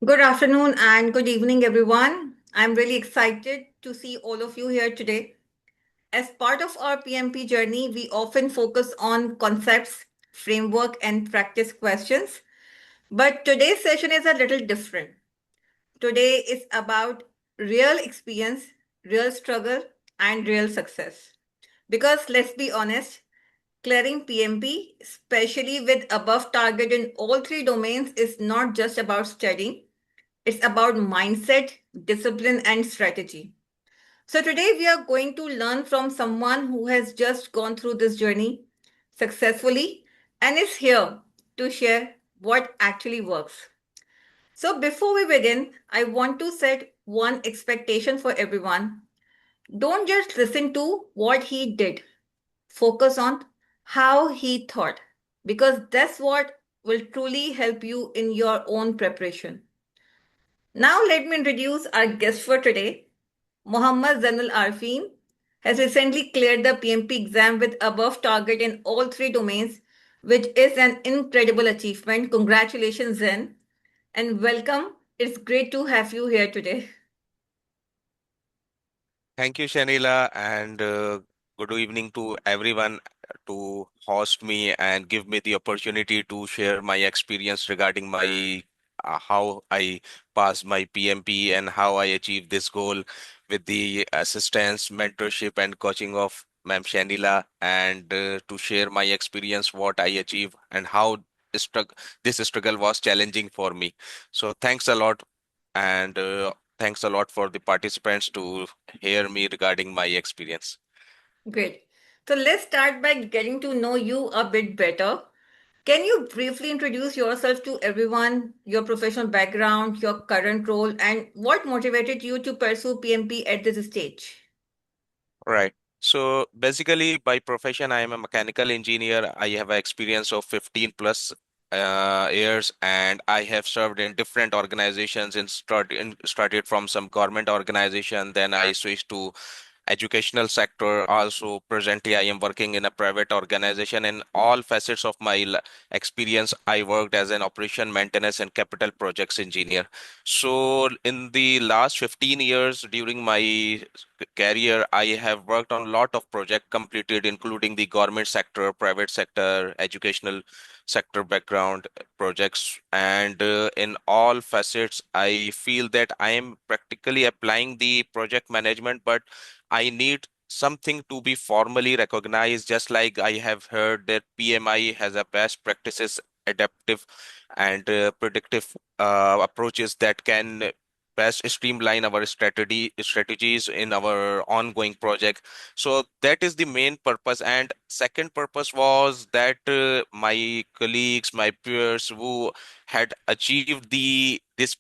Good afternoon and good evening, everyone. I'm really excited to see all of you here today. As part of our PMP journey, we often focus on concepts, framework, and practice questions. But today's session is a little different. Today is about real experience, real struggle, and real success. Because let's be honest, clearing PMP, especially with above target in all three domains, is not just about studying. It's about mindset, discipline, and strategy. So, today we are going to learn from someone who has just gone through this journey successfully and is here to share what actually works. So, before we begin, I want to set one expectation for everyone. Don't just listen to what he did, focus on how he thought, because that's what will truly help you in your own preparation. Now, let me introduce our guest for today. Mohammad Zanul Arfin has recently cleared the PMP exam with above target in all three domains, which is an incredible achievement. Congratulations, Zen, and welcome. It's great to have you here today. Thank you, Shanila, and good evening to everyone to host me and give me the opportunity to share my experience regarding my how I passed my PMP and how I achieved this goal with the assistance, mentorship, and coaching of Ma'am Shanila, and to share my experience, what I achieved, and how this struggle was challenging for me. So thanks a lot, and thanks a lot for the participants to hear me regarding my experience. Great. So, let's start by getting to know you a bit better. Can you briefly introduce yourself to everyone, your professional background, your current role, and what motivated you to pursue PMP at this stage? Right. So basically, by profession, I am a mechanical engineer. I have an experience of 15 plus years, and I have served in different organizations. Started from some government organization, then I switched to educational sector. Also presently I am working in a private organization. In all facets of my experience, I worked as an operation maintenance and capital projects engineer. So in the last 15 years during my career, I have worked on a lot of projects completed, including the government sector, private sector, educational sector background projects, and in all facets I feel that I am practically applying the project management, but I need something to be formally recognized, just like I have heard that PMI has a best practices, adaptive and predictive approaches that can best streamline our strategies in our ongoing project. So that is the main purpose. And second purpose was that my colleagues, my peers who had achieved the this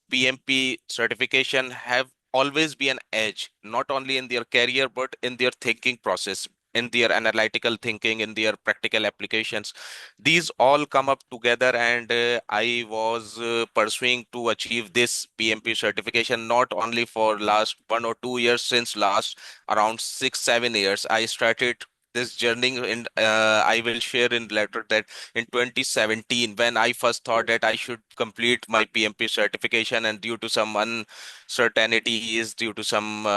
PMP certification have always be an edge, not only in their career, but in their thinking process, in their analytical thinking, in their practical applications. These all come up together, and I was pursuing to achieve this PMP certification not only for last 1 or 2 years, since last around 6, 7 years. I started this journey in I will share in later that in 2017, when I first thought that I should complete my PMP certification, and due to some uncertainties, due to some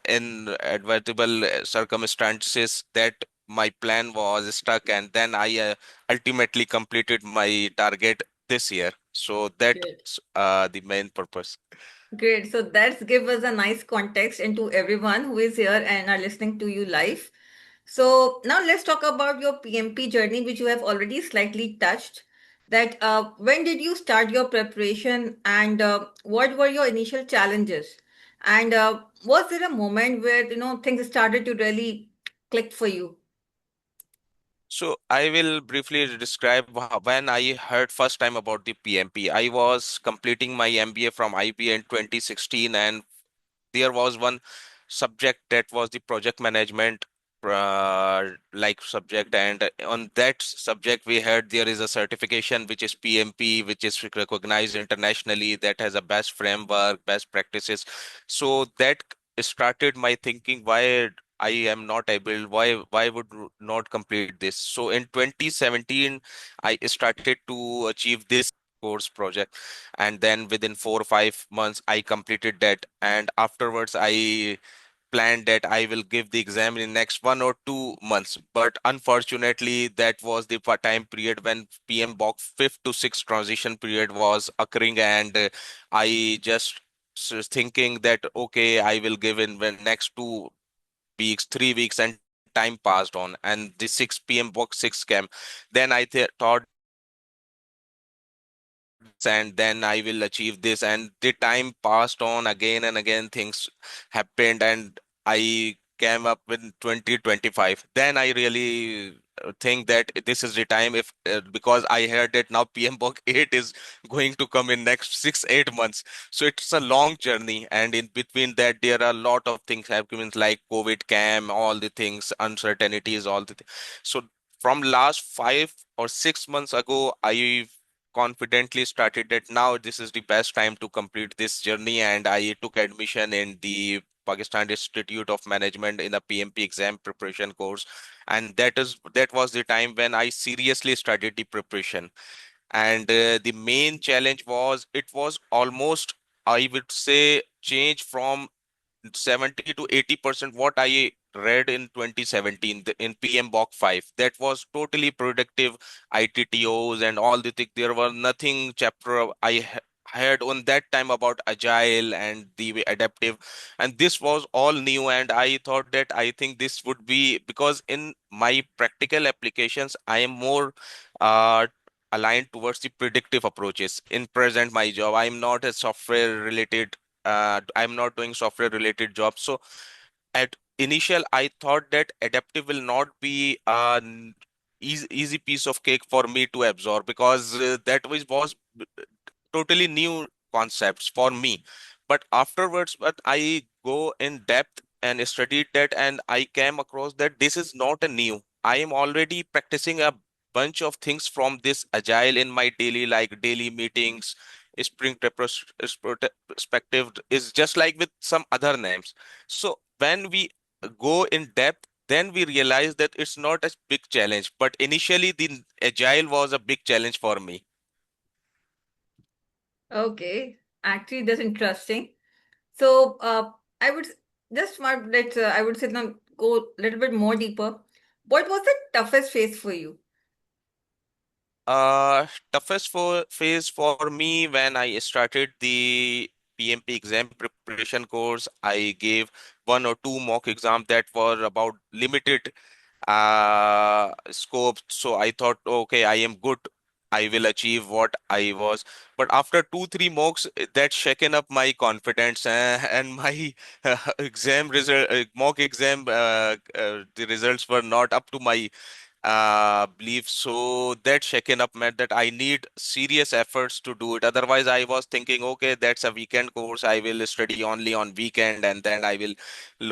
inadvertible circumstances, that my plan was stuck, and then I ultimately completed my target this year. So Good. that's the main purpose. Great. So that's give us a nice context into everyone who is here and are listening to you live. So now let's talk about your PMP journey, which you have already slightly touched. That when did you start your preparation, and what were your initial challenges? And was there a moment where things started to really click for you? So I will briefly describe when I heard first time about the PMP. I was completing my MBA from IB in 2016, and there was one subject that was the project management like subject, and on that subject we heard there is a certification which is PMP, which is recognized internationally, that has a best framework, best practices. So that started my thinking, why I am not able, why would not complete this. So in 2017 I started to achieve this course project, and then within 4 or 5 months I completed that, and afterwards I planned that I will give the exam in next 1 or 2 months. But unfortunately, that was the time period when PMBOK fifth to sixth transition period was occurring, and I just thinking that okay, I will give in when next 2 weeks, 3 weeks, and time passed on, and the 6 p.m. book 6 came. Then I thought and then I will achieve this. And the time passed on again and again, things happened, and I came up with 2025. Then I really think that this is the time if because I heard that now PMBOK 8 is going to come in next 6, 8 months. So it's a long journey, and in between that there are a lot of things happening like COVID cam, all the things, uncertainties, all the so from last 5 or 6 months ago, I confidently started that now this is the best time to complete this journey, and I took admission in the Pakistan Institute of Management in a PMP exam preparation course, and that was the time when I seriously started the preparation. And the main challenge was it was almost, I would say, change from 70 to 80% what I read in 2017 in PMBOK 5. That was totally productive ITTOs and all the things. There were nothing chapter heard on that time about agile and the adaptive, and this was all new. And I thought that I think this would be because in my practical applications I am more uh, aligned towards the predictive approaches. In present my job, I'm not a software related I'm not doing software related jobs. So at initial, I thought that adaptive will not be an easy piece of cake for me to absorb because was totally new concepts for me. But afterwards, but I go in depth and studied that, and I came across that this is not a new. I am already practicing a bunch of things from this agile in my daily, like daily meetings, sprint perspective is just like with some other names. So when we go in depth, then we realize that it's not a big challenge. But initially, the agile was a big challenge for me. Okay, actually, that's interesting. So, I would just want let's I would say now go a little bit more deeper. What was the toughest phase for you? Toughest for phase for me when I started the PMP exam preparation course, I gave 1 or 2 mock exams that were about limited scope. So I thought, okay, I am good. I will achieve what I was. But after 2, 3 mocks, that shaken up my confidence and my exam result, mock exam, the results were not up to my belief. So that shaken up meant that I need serious efforts to do it. Otherwise, I was thinking, okay, that's a weekend course. I will study only on weekend, and then I will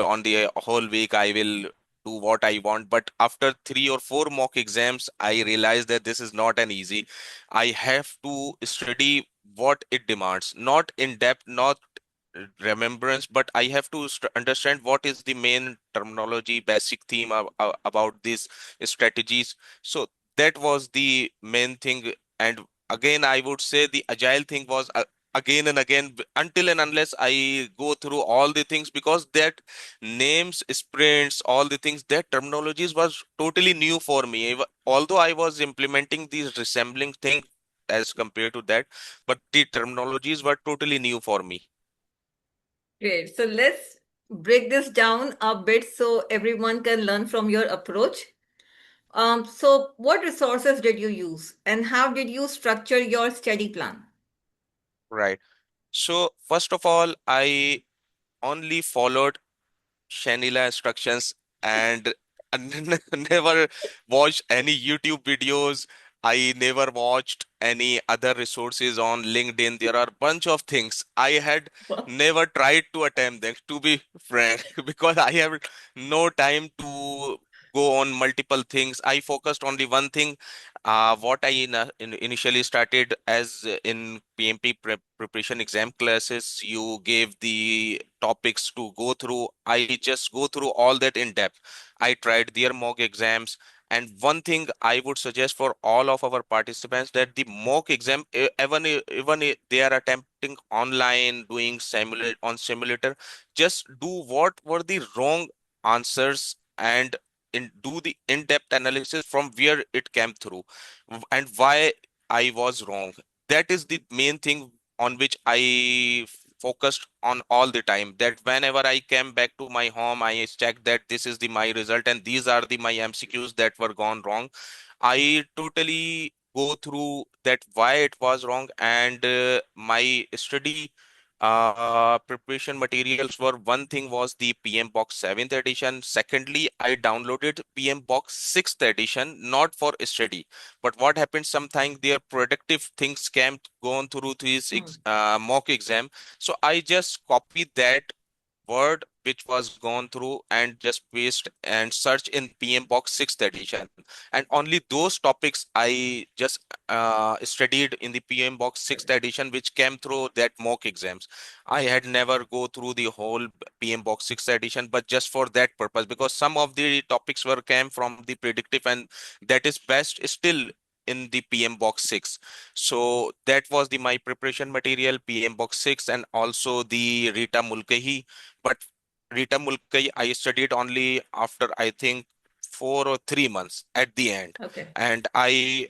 on the whole week I will do what I want. But after 3 or 4 mock exams, I realized that this is not an easy. I have to study what it demands, not in depth, not remembrance, but I have to understand what is the main terminology, basic theme about these strategies. So that was the main thing. And again, I would say the agile thing was again and again until and unless I go through all the things, because that names, sprints, all the things, that terminologies was totally new for me. Although I was implementing these resembling thing as compared to that, but the terminologies were totally new for me. Great. So let's break this down a bit so everyone can learn from your approach. So what resources did you use and how did you structure your study plan? Right. So first of all, I only followed Shanila instructions and never watched any YouTube videos. I never watched any other resources on LinkedIn. There are a bunch of things I had never tried to attempt them, to be frank, because I have no time to go on multiple things. I focused on the one thing. What I initially started as in PMP preparation exam classes, you gave the topics to go through. I just go through all that in depth. I tried their mock exams. And one thing I would suggest for all of our participants, that the mock exam, even if they are attempting online, doing simulator, just do what were the wrong answers, and do the in-depth analysis from where it came through, and why I was wrong. That is the main thing on which I focused on all the time. That whenever I came back to my home, I checked that this is the my result and these are the my MCQs that were gone wrong. I totally go through that why it was wrong, and my study preparation materials were, one thing was the PM Box 7th edition. Secondly, I downloaded PM Box 6th edition, not for study. But what happened, sometimes their productive things came gone through this Hmm. mock exam. So I just copied that word which was gone through and just paste and search in PM Box 6th edition. And only those topics I just studied in the PM Box 6th edition which came through that mock exams. I had never go through the whole PM Box 6th edition, but just for that purpose, because some of the topics were came from the predictive, and that is best still in the PM Box 6. So that was the my preparation material, PM Box 6, and also the Rita Mulcahy. But Rita Mulcahy, I studied only after, I think, 4 or 3 months at the end. Okay. And I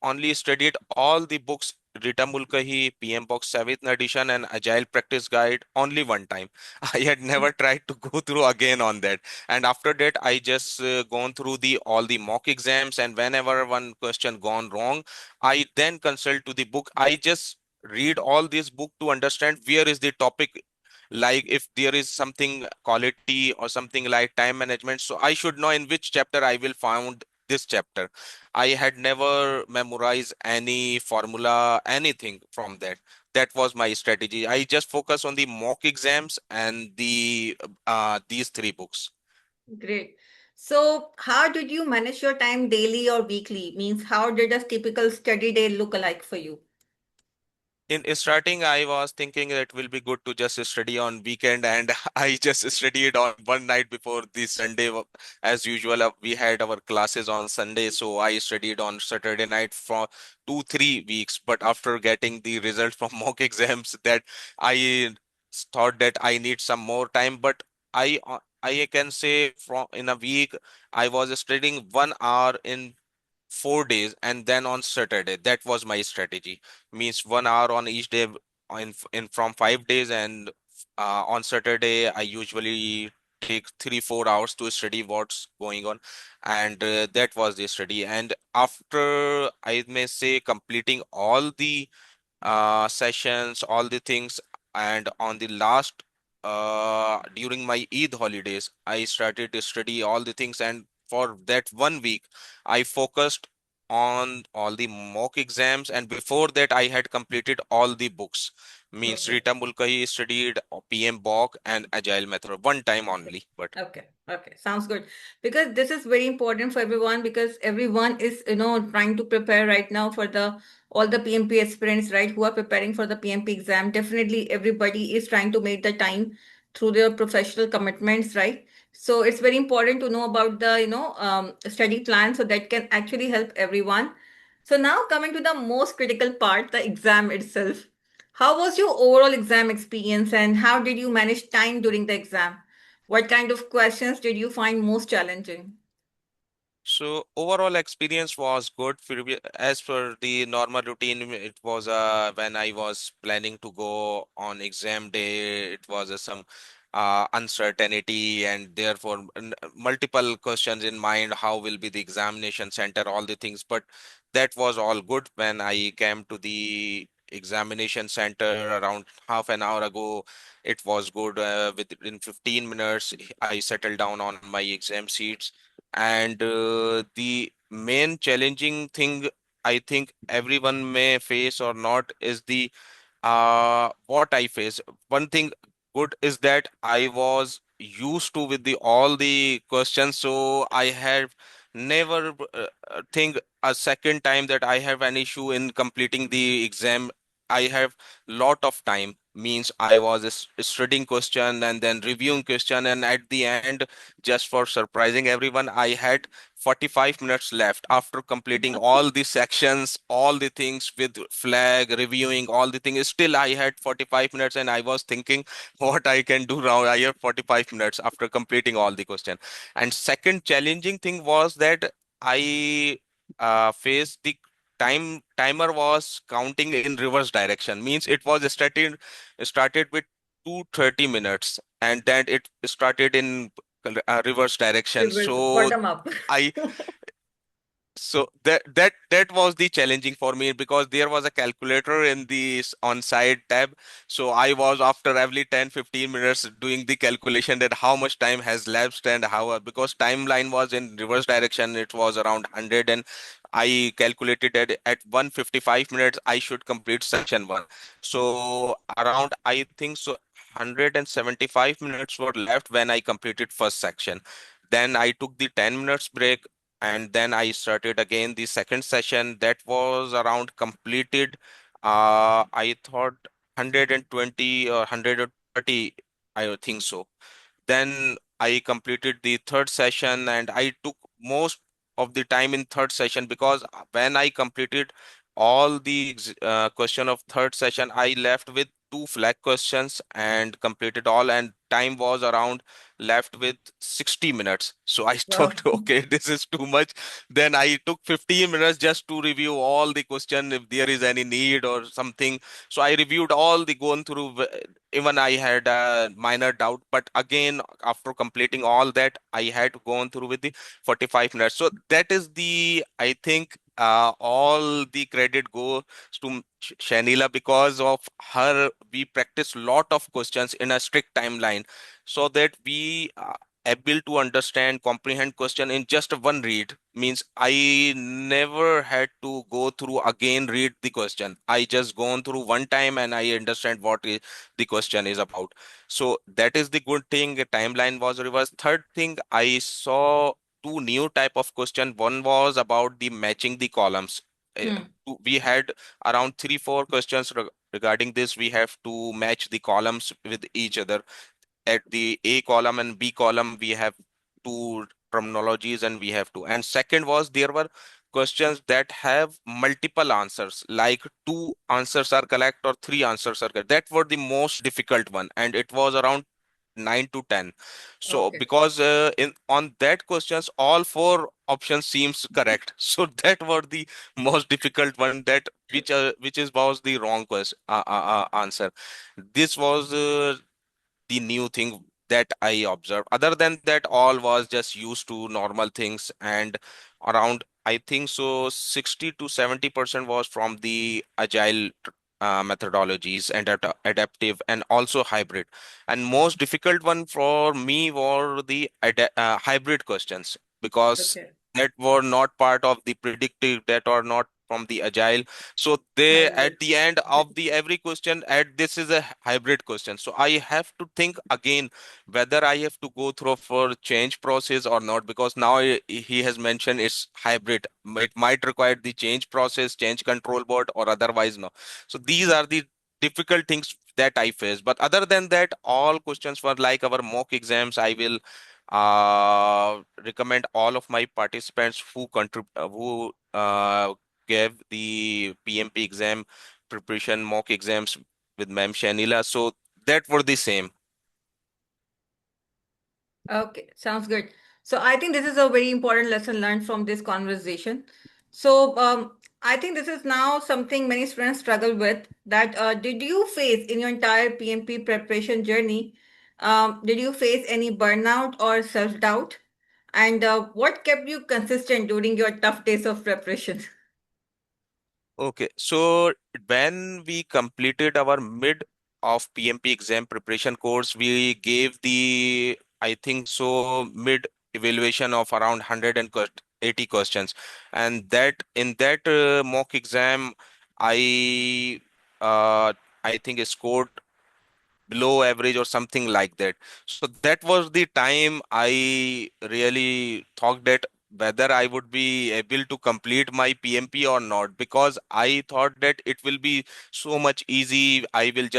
only studied all the books, Rita Mulcahy, PM Box 7th edition, and Agile Practice Guide only one time. I had never tried to go through again on that. And after that, I just gone through the all the mock exams, and whenever one question gone wrong, I then consult to the book. I just read all this book to understand where is the topic, like if there is something quality or something like time management, so I should know in which chapter I will found this chapter. I had never memorized any formula, anything from that. That was my strategy. I just focus on the mock exams and the these three books. Great. So, how did you manage your time daily or weekly? Means, how did a typical study day look like for you? In starting, I was thinking that it will be good to just study on weekend, and I just studied on one night before the Sunday. As usual, we had our classes on Sunday, so I studied on Saturday night for 2, 3 weeks. But after getting the results from mock exams, that I thought that I need some more time. But I can say from in a week, I was studying 1 hour in 4 days, and then on Saturday. That was my strategy. Means 1 hour on each day in from 5 days, and on Saturday I usually take 3, 4 hours to study what's going on, and that was the study. And after, I may say, completing all the sessions, all the things. And on the last, during my Eid holidays, I started to study all the things. And for that one week, I focused on all the mock exams. And before that, I had completed all the books. Means Okay. Rita Mulcahy studied PM Bok and Agile Method one time Okay. only. But Okay. Okay. Sounds good. Because this is very important for everyone because everyone is, trying to prepare right now for the all the PMP aspirants, right, who are preparing for the PMP exam. Definitely everybody is trying to make the time through their professional commitments, right? So it's very important to know about the, study plan so that can actually help everyone. So now coming to the most critical part, the exam itself. How was your overall exam experience and how did you manage time during the exam? What kind of questions did you find most challenging? so overall experience was good. As per the normal routine, it was when I was planning to go on exam day, it was some uncertainty, and therefore multiple questions in mind. How will be the examination center, all the things. But that was all good when I came to the examination center around half an hour ago. It was good. Within 15 minutes, I settled down on my exam seats. And the main challenging thing I think everyone may face or not is the what I face. One thing good is that I was used to with the all the questions, so I have never think a second time that I have an issue in completing the exam I have lot of time. Means I was studying question and then reviewing question, and at the end, just for surprising everyone, I had 45 minutes left after completing all the sections, all the things with flag, reviewing all the things. Still, I had 45 minutes, and I was thinking what I can do now. I have 45 minutes after completing all the question. And second challenging thing was that I faced the timer was counting in reverse direction. Means it was started with 2:30 minutes, and then it started in reverse direction. Reverse, So bottom up. I that was the challenging for me, because there was a calculator in the on side tab. So I was after every 10-15 minutes doing the calculation that how much time has lapsed, and how because timeline was in reverse direction, it was around 100, and I calculated that at 155 minutes I should complete section 1. So around, I think so, 175 minutes were left when I completed first section. Then I took the 10 minutes break, and then I started again the second session. That was around completed. I thought 120 or 130, I think so. Then I completed the third session, and I took most of the time in third session, because when I completed all the question of third session, I left with two flag questions and completed all, and time was around left with 60 minutes. So I Wow. thought, okay, this is too much. Then I took 15 minutes just to review all the question if there is any need or something. So I reviewed all the gone through. Even I had a minor doubt, but again, after completing all that, I had gone through with the 45 minutes. So that is the, I think, all the credit goes to Shanila. Because of her, we practice lot of questions in a strict timeline, so that we able to understand, comprehend question in just one read. Means I never had to go through again read the question. I just gone through one time and I understand what the question is about. So that is the good thing. The timeline was reversed. Third thing, I saw two new type of question. One was about the matching the columns. Uh, Hmm. We had around 3-4 questions regarding this. We have to match the columns with each other. At the A column and B column, we have two terminologies, and we have to. And second was, there were questions that have multiple answers, like two answers are correct or three answers are correct. That were the most difficult one, and it was around 9 to 10. So Okay. because in on that questions, all four options seems correct. So that were the most difficult one, that which is was the wrong question answer. This was the new thing that I observed. Other than that, all was just used to normal things. And around, I think so, 60 to 70% was from the agile methodologies, and adaptive, and also hybrid. And most difficult one for me were the hybrid questions, because Okay. that were not part of the predictive, that are not from the agile. So they, Hybrid. at the end of the every question, at this is a hybrid question. So I have to think again whether I have to go through for change process or not, because now he has mentioned it's hybrid. It might require the change process, change control board, or otherwise no. So these are the difficult things that I face. But other than that, all questions were like our mock exams. I will recommend all of my participants who contrib who gave the PMP exam preparation mock exams with Ma'am Shanila. So that were the same. Okay, sounds good. So I think this is a very important lesson learned from this conversation. So I think this is now something many students struggle with. That did you face in your entire PMP preparation journey? Did you face any burnout or self-doubt? And what kept you consistent during your tough days of preparation? Okay, so when we completed our mid of PMP exam preparation course, we gave the, I think so, mid evaluation of around 180 questions. And that in that mock exam, I I think I scored below average or something like that. So that was the time I really thought that. whether I would be able to complete my PMP or not, because I thought that it will be so much easy. I will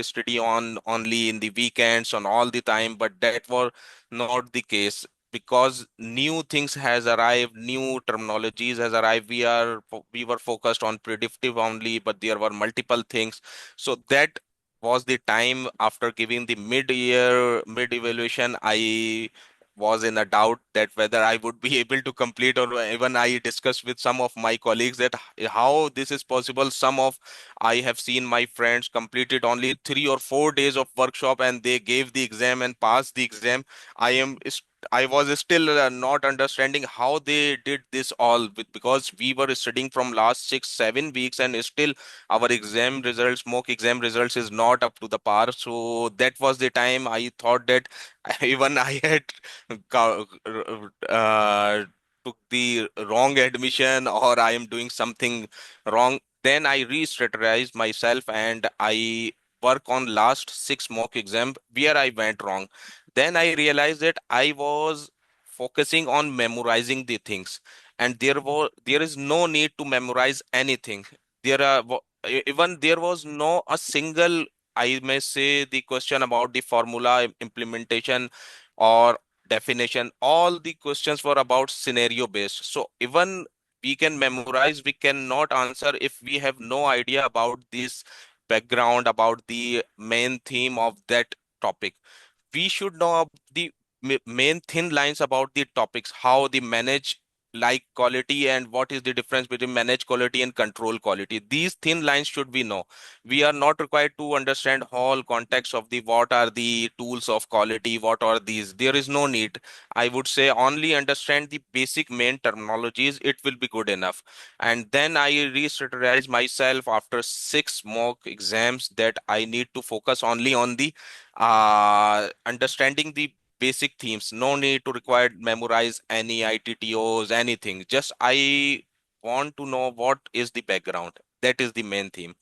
study on only in the weekends on all the time, but that was not the case, because new things has arrived, new terminologies has arrived. We were focused on predictive only, but there were multiple things. So that was the time after giving the mid evaluation, I was in a doubt that whether I would be able to complete, or even I discussed with some of my colleagues that how this is possible. I have seen my friends completed only 3 or 4 days of workshop and they gave the exam and passed the exam. I am I was still not understanding how they did this all because we were studying from last 6 7 weeks, and still our exam results, mock exam results, is not up to the par. So that was the time I thought that even I had co- took the wrong admission, or I am doing something wrong. Then I re-strategized myself and I work on last 6 mock exam where I went wrong. Then I realized that I was focusing on memorizing the things, and there is no need to memorize anything. Even there was no a single, I may say, the question about the formula implementation or definition. All the questions were about scenario based. So even we can memorize, we cannot answer if we have no idea about this background, about the main theme of that topic. We should know the main thin lines about the topics, how they manage like quality, and what is the difference between manage quality and control quality. These thin lines should we know. We are not required to understand whole context of the what are the tools of quality, what are these. There is no need. I would say only understand the basic main terminologies, it will be good enough. And then I re-strategize myself after 6 mock exams that I need to focus only on the understanding the basic themes. No need to require memorize any ITTOs, anything. Just I want to know what is the background. That is the main theme.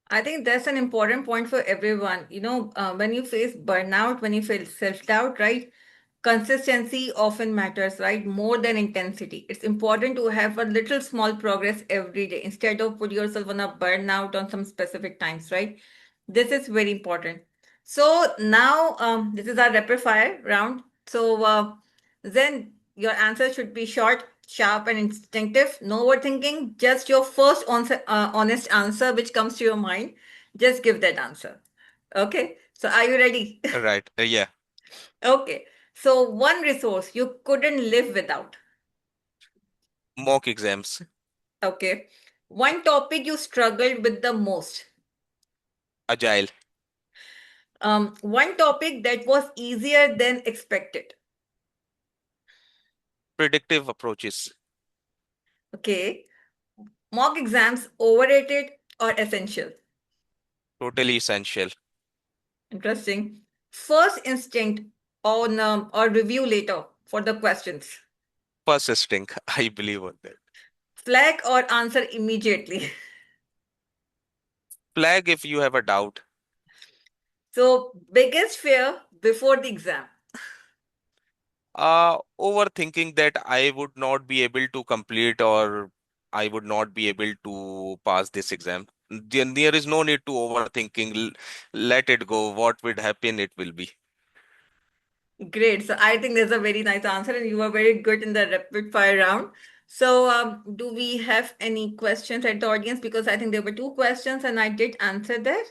I think that's an important point for everyone. When you face burnout, when you feel self-doubt, right? Consistency often matters, right? More than intensity. It's important to have a little small progress every day instead of put yourself on a burnout on some specific times, right? This is very important. So now this is our rapid fire round. So then your answer should be short, sharp, and instinctive. No overthinking. Just your first honest answer which comes to your mind. Just give that answer. Okay. So are you ready? Right. Yeah. Okay. So one resource you couldn't live without. Mock exams. Okay. One topic you struggled with the most. Agile. One topic that was easier than expected. Predictive approaches. Okay. Mock exams overrated or essential? Totally essential. Interesting. First instinct on or review later for the questions. Persisting. I believe on that. Flag or answer immediately. Flag if you have a doubt. So biggest fear before the exam. Overthinking that I would not be able to complete, or I would not be able to pass this exam. Then there is no need to overthinking. Let it go. What would happen, it will be. Great. So I think there's a very nice answer, and you were very good in the rapid fire round. So, do we have any questions at the audience? Because I think there were two questions, and I did answer this.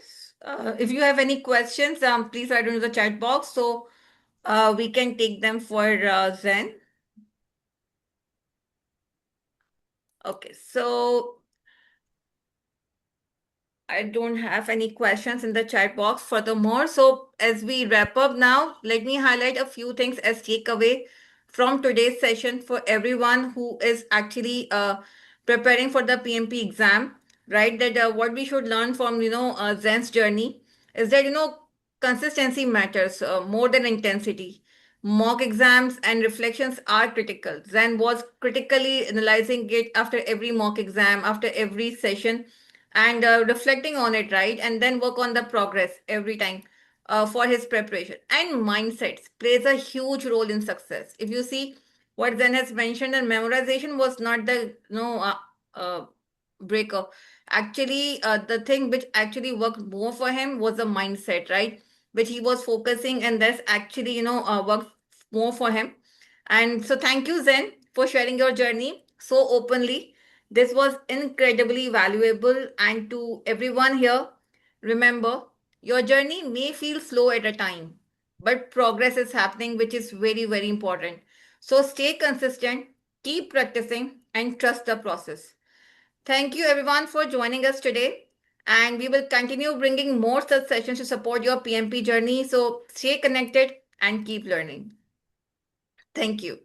If you have any questions, please write into the chat box so we can take them for Zen. Okay. So I don't have any questions in the chat box furthermore. So, as we wrap up now, let me highlight a few things as takeaway from today's session for everyone who is actually preparing for the PMP exam, right? That what we should learn from, Zen's journey is that, consistency matters more than intensity. Mock exams and reflections are critical. Zen was critically analyzing it after every mock exam, after every session and reflecting on it, right? And then work on the progress every time for his preparation. And mindsets plays a huge role in success. If you see, what Zen has mentioned, and memorization was not the uh, breaker. Actually, the thing which actually worked more for him was the mindset, right? Which he was focusing, and that's actually worked more for him. And so, thank you, Zen, for sharing your journey so openly. This was incredibly valuable. And to everyone here, remember, your journey may feel slow at a time, but progress is happening, which is very, very important. So stay consistent, keep practicing, and trust the process. Thank you, everyone, for joining us today. And we will continue bringing more such sessions to support your PMP journey. So stay connected and keep learning. Thank you.